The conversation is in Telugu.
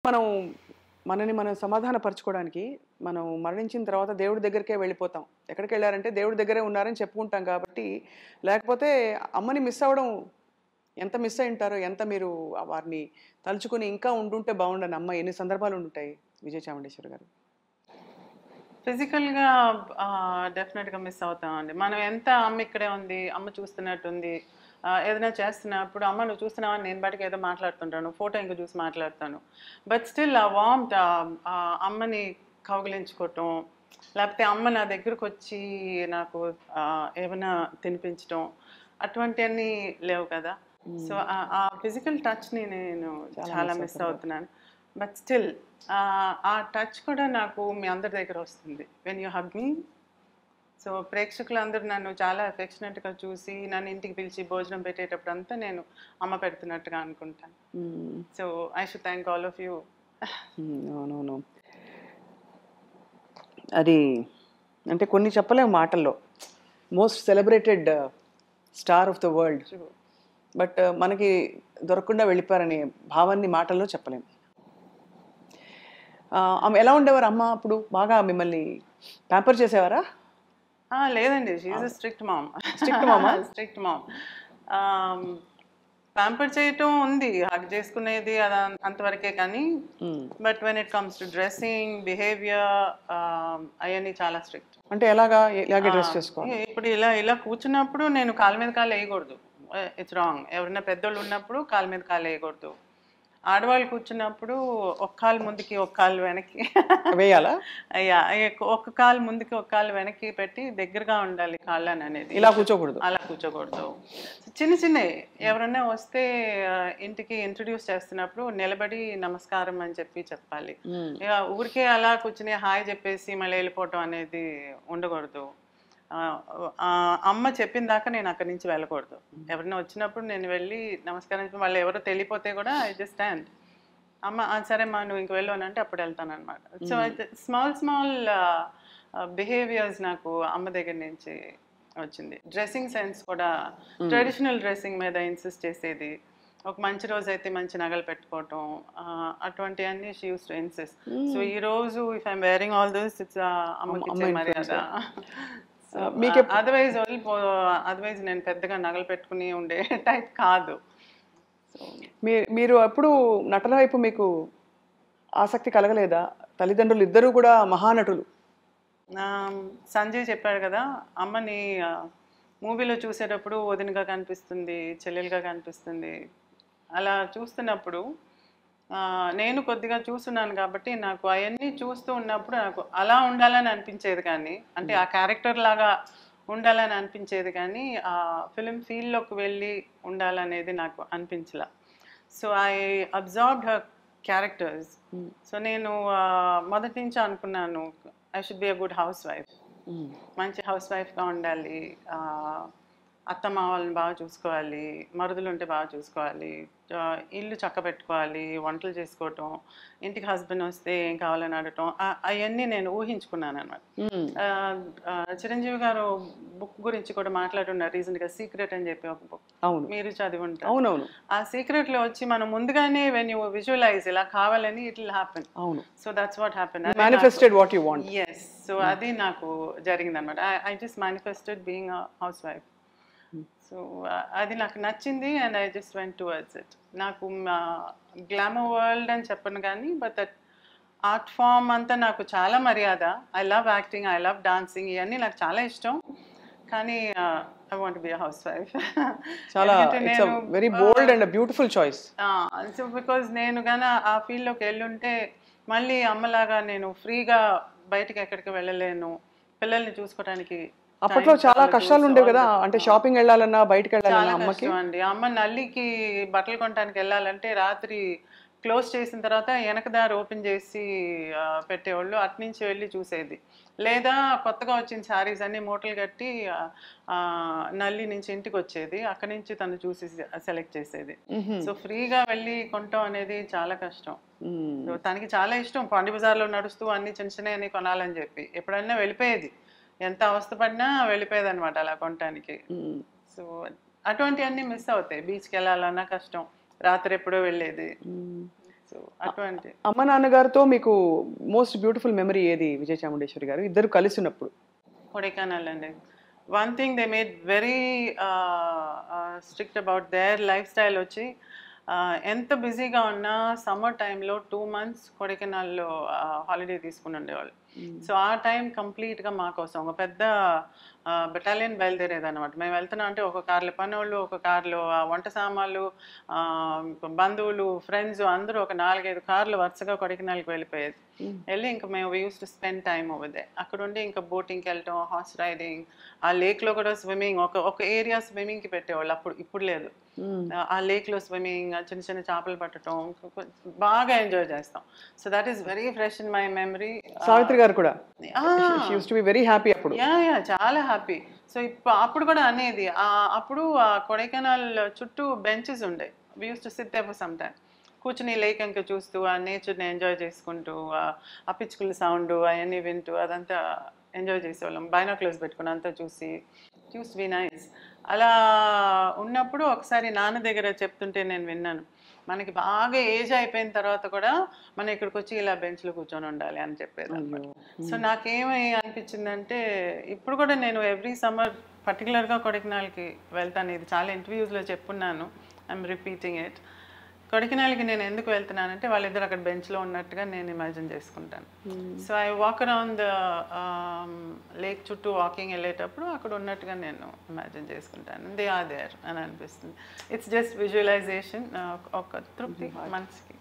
మనం మనని మనం సమాధానపరచుకోవడానికి మనం మరణించిన తర్వాత దేవుడి దగ్గరికే వెళ్ళిపోతాం. ఎక్కడికెళ్లారంటే దేవుడి దగ్గరే ఉన్నారని చెప్పుకుంటాం కాబట్టి, లేకపోతే అమ్మని మిస్ అవ్వడం ఎంత మిస్ అయ్యుంటారో, ఎంత మీరు వారిని తలుచుకొని ఇంకా ఉండుంటే బావుండని అమ్మ ఎన్ని సందర్భాలు ఉండుంటాయి విజయ చాముండేశ్వరి గారు? ఫిజికల్‌గా డెఫినెట్‌గా మిస్ అవుతామండి. మనం ఎంత అమ్మ ఇక్కడే ఉంది, అమ్మ చూస్తున్నట్టుంది. ఏదైనా చేస్తున్నప్పుడు అమ్మ నువ్వు చూస్తున్నావా అని నేను పాటికి ఏదో మాట్లాడుతుంటాను. ఫోటో ఇంక చూసి మాట్లాడతాను. బట్ స్టిల్ ఆ వార్మ్‌త్ అమ్మని కౌగిలించుకోవటం, లేకపోతే అమ్మ నా దగ్గరకొచ్చి నాకు ఏమైనా తినిపించటం అటువంటియన్నీ లేవు కదా! సో, ఆ ఫిజికల్ టచ్‌ని నేను చాలా చాలా మిస్ మిస్ అవుతారు. అవుతున్నాను. బట్ స్టిల్ ఆ టచ్ కూడా నాకు మీ అందరి దగ్గర వస్తుంది. When you hug me. So, ప్రేక్షకులందరూ నన్ను చాలా అఫెక్షనేట్‌గా చూసి, నన్ను ఇంటికి పిలిచి భోజనం పెట్టేటప్పుడంతా నేను అమ్మ పెడుతున్నట్టుగా అనుకుంటాను. హ్మ్. So, I should thank all of you. అవునవును. అది అంటే కొన్ని చెప్పలేము మాటల్లో. Most celebrated star of the world. True. But మనకి దొరకకుండా వెళ్ళిపోయారనే భావాన్ని మాటల్లో చెప్పలేం. ఆమె ఎలా ఉండేవారు అమ్మ అప్పుడు? బాగా మిమ్మల్ని ప్యాంపర్ చేసేవారా? లేదండి. She is a strict mom. Strict mama? Strict mom. Ah, pamper చేయటం ఉంది. హగ్ చేసుకునేది అంతవరకే కానీ, hmm. But when it comes to dressing, behaviour అయన్నీ చాలా స్ట్రిక్ట్. అంటే ఎలాగా? ఎలాగే డ్రెస్ చేసుకోవాలి? ఇప్పుడు ఇలా ఇలా కూర్చున్నప్పుడు నేను కాలు మీద కాలు వేయకూడదు. It's wrong. ఎవరైనా పెద్దోళ్ళు ఉన్నప్పుడు కాలు మీద కాలు వేయకూడదు. ఆడవాళ్ళు కూర్చున్నప్పుడు ఒక కాలు ముందుకి, ఒక కాలు వెనక్కి. వేయాలా? ఒక కాలు ముందుకి, ఒక కాలు వెనక్కి పెట్టి దగ్గరగా ఉండాలి కాళ్ళని అనేది. ఇలా కూర్చోకూడదు. అలా కూర్చోకూడదు. చిన్న చిన్నవి ఎవరన్నా వస్తే ఇంటికి ఇంట్రడ్యూస్ చేస్తున్నప్పుడు నిలబడి నమస్కారం అని చెప్పాలి. హ్మ్. ఊరికే అలా కూర్చుని హాయ్ చెప్పేసి మళ్ళీ వెళ్ళిపోవటం అనేది ఉండకూడదు. అమ్మ చెప్పిన దాకా నేను అక్కడి నుంచి వెళ్ళకూడదు. ఎవరైనా వచ్చినప్పుడు నేను వెళ్ళి నమస్కారం చెప్పి వాళ్ళు ఎవరో తెలియపోతే కూడా ఐ జస్ట్ స్టాండ్. అమ్మ సరే అమ్మా నువ్వు ఇంక వెళ్ళు అని అంటే అప్పుడు వెళ్తానన్నమాట. సో అయితే స్మాల్ స్మాల్ బిహేవియర్స్ నాకు అమ్మ దగ్గర నుంచి వచ్చింది. డ్రెస్సింగ్ సెన్స్ కూడా ట్రెడిషనల్ డ్రెస్సింగ్ మీద ఇన్సిస్ట్ చేసేది. ఒక మంచి రోజు అయితే మంచి నగలు పెట్టుకోవటం అటువంటివన్నీ she use to insist. So ఈ రోజు if I'm wearing all this it's అమ్మకి అమ్మ ఇచ్చే ఇన్ఫ్లుయెన్స్. మర్యాద. సో మీకు అదర్వైజ్ నేను పెద్దగా నగలు పెట్టుకుని ఉండే టైప్ కాదు. సో మీరు ఎప్పుడు నటన వైపు మీకు ఆసక్తి కలగలేదా? తల్లిదండ్రులు ఇద్దరూ కూడా మహానటులు. సంజయ్ చెప్పాడు కదా అమ్మని మూవీలో చూసేటప్పుడు వదినగా కనిపిస్తుంది, చెల్లెలుగా కనిపిస్తుంది. అలా చూస్తున్నప్పుడు నేను కొద్దిగా చూస్తున్నాను కాబట్టి నాకు అవన్నీ చూస్తూ ఉన్నప్పుడు నాకు అలా ఉండాలని అనిపించేది కానీ అంటే ఆ క్యారెక్టర్ లాగా ఉండాలని అనిపించేది కానీ ఆ ఫిలిం ఫీల్డ్లోకి వెళ్ళి ఉండాలనేది నాకు అనిపించలా. So I observed her characters. So నేను మొదటి నుంచి అనుకున్నాను I should be a good housewife. మంచి హౌస్ వైఫ్గా ఉండాలి. అత్తమామల్ని బాగా చూసుకోవాలి, మరుదులు ఉంటే బాగా చూసుకోవాలి, ఇల్లు చక్కబెట్టుకోవాలి, వంటలు చేసుకోవటం, ఇంటికి హస్బెండ్ వస్తే ఏం కావాలని అడగటం అవన్నీ నేను ఊహించుకున్నాను అనమాట. చిరంజీవి గారు బుక్ గురించి కూడా మాట్లాడున్నారు రీసెంట్గా, సీక్రెట్ అని చెప్పి ఒక బుక్. అవును. మీరు చదివి ఉంటారు. అవునవును. ఆ సీక్రెట్లో వచ్చి మనం ముందుగానే వెన్ యూ విజువలైజ్ ఇలా కావాలని ఇట్ విల్ హ్యాపెన్. అవును. So that's what happen. Manifested what you want. Yes. So అది నాకు జరిగిందనమాట. I just manifested being a housewife. So అది నాకు నచ్చింది and I just went towards it. నాకు గ్లామర్ వరల్డ్ అని చెప్పను కానీ బట్ దట్ ఆర్ట్ ఫామ్ అంతా నాకు చాలా మర్యాద. I love acting, I love dancing, ఇవన్నీ నాకు చాలా ఇష్టం. కానీ I want be a housewife. చాలా it's a very bold and beautiful choice. So because నేను కానీ ఆ ఫీల్డ్లోకి వెళ్ళుంటే మళ్ళీ అమ్మలాగా నేను ఫ్రీగా బయటకి ఎక్కడికి వెళ్ళలేను. పిల్లల్ని చూసుకోవడానికి అప్పట్లో చాలా కష్టాలు ఉండేవి కదా, అంటే షాపింగ్ వెళ్ళాలన్నా బయటకు చాలా వెళ్ళాలన్నా అమ్మకి. కష్టం అండి. అమ్మ నల్లికి బట్టలు కొనడానికి వెళ్ళాలంటే రాత్రి క్లోజ్ చేసిన తర్వాత వెనకదారి ఓపెన్ చేసి పెట్టేవాళ్ళు. అట్నుంచి వెళ్ళి చూసేది. లేదా కొత్తగా వచ్చిన శారీస్ అన్ని మూటలు కట్టి నల్లి నుంచి ఇంటికి వచ్చేది. అక్కడి నుంచి తను చూసి సెలెక్ట్ చేసేది. సో ఫ్రీగా వెళ్ళి కొనటం అనేది చాలా కష్టం. సో తనకి చాలా ఇష్టం పాండి బజార్లో నడుస్తూ అన్ని చిన్న చిన్నవి కొనాలని చెప్పి ఎప్పుడైనా వెళ్ళిపోయేది. ఎంత అవస్థపడినా వెళ్ళిపోయేది అనమాట అలా కొనటానికి. సో అటువంటివన్నీ మిస్ అవుతాయి. బీచ్కి వెళ్ళాలన్నా కష్టం, రాత్రి ఎప్పుడో వెళ్ళేది. సో అటువంటి అమ్మ నాన్నగారితో మీకు మోస్ట్ బ్యూటిఫుల్ మెమరీ ఏది విజయ చాముండేశ్వరి గారు ఇద్దరు కలిసి ఉన్నప్పుడు? కొడైకెనాల్ అండి. One thing they made very strict about their life style వచ్చి ఎంత బిజీగా ఉన్నా సమ్మర్ టైంలో 2 months కొడైకెనాల్లో హాలిడే తీసుకుని ఉండేవాళ్ళు. సో ఆ టైం కంప్లీట్గా మా కోసం ఒక పెద్ద బెటాలియన్ బయలుదేరేది అనమాట. మేము వెళ్తున్నాం అంటే ఒక కార్లో పనోళ్ళు, ఒక కార్లో వంట సామాన్లు, బంధువులు, ఫ్రెండ్స్ అందరూ ఒక 4-5 కార్లు వరుసగా కొడైకెనాల్కి వెళ్ళిపోయేది. వెళ్ళి ఇంకా మేము use to spend time over they. అక్కడ ఉండి ఇంకా బోటింగ్కి వెళ్ళటం, హార్స్ రైడింగ్, ఆ లేక్లో కూడా స్విమ్మింగ్, ఒక ఏరియా స్విమ్మింగ్కి పెట్టేవాళ్ళు అప్పుడు, ఇప్పుడు లేదు. ఆ లేక్లో స్విమ్మింగ్, చిన్న చిన్న చేపలు పట్టడం బాగా ఎంజాయ్ చేస్తాం. So that is very fresh in my memory. Savitri గారు కూడా she used to be very happy అప్పుడు. యా చాలా హ్యాపీ. సో అప్పుడు కూడా అనేది అప్పుడు కొడైకెనాల్ చుట్టూ బెంచెస్ ఉండే. We use to sit there for some time. కూర్చుని లేక్ ఇంకా చూస్తూ ఆ నేచర్ని ఎంజాయ్ చేసుకుంటూ ఆ పిచ్చుకల సౌండ్ అవన్నీ వింటూ అదంతా ఎంజాయ్ చేసేవాళ్ళం. బైనాక్యులర్స్ పెట్టుకుని అంతా చూసి వి నైస్. అలా ఉన్నప్పుడు ఒకసారి నాన్న దగ్గర చెప్తుంటే నేను విన్నాను, మనకి బాగా ఏజ్ అయిపోయిన తర్వాత కూడా మనం ఇక్కడికి వచ్చి ఇలా బెంచ్లో కూర్చొని ఉండాలి అని చెప్పేది అనమాట. సో నాకేమై అనిపించిందంటే ఇప్పుడు కూడా నేను ఎవ్రీ సమ్మర్ పర్టికులర్గా కొడైకెనాల్కి వెళ్తాను. ఇది చాలా ఇంటర్వ్యూస్లో చెప్పున్నాను, ఐఎమ్ రిపీటింగ్ ఇట్. కొడైకెనాల్కి నేను ఎందుకు వెళ్తున్నానంటే వాళ్ళిద్దరు అక్కడ బెంచ్లో ఉన్నట్టుగా నేను ఇమాజిన్ చేసుకుంటాను. So I walk around the lake చుట్టూ వాకింగ్ వెళ్ళేటప్పుడు అక్కడ ఉన్నట్టుగా నేను ఇమాజిన్ చేసుకుంటాను. దే ఆర్ దేర్ అని అనిపిస్తుంది. ఇట్స్ జస్ట్ విజువలైజేషన్, ఒక తృప్తి మనసుకి.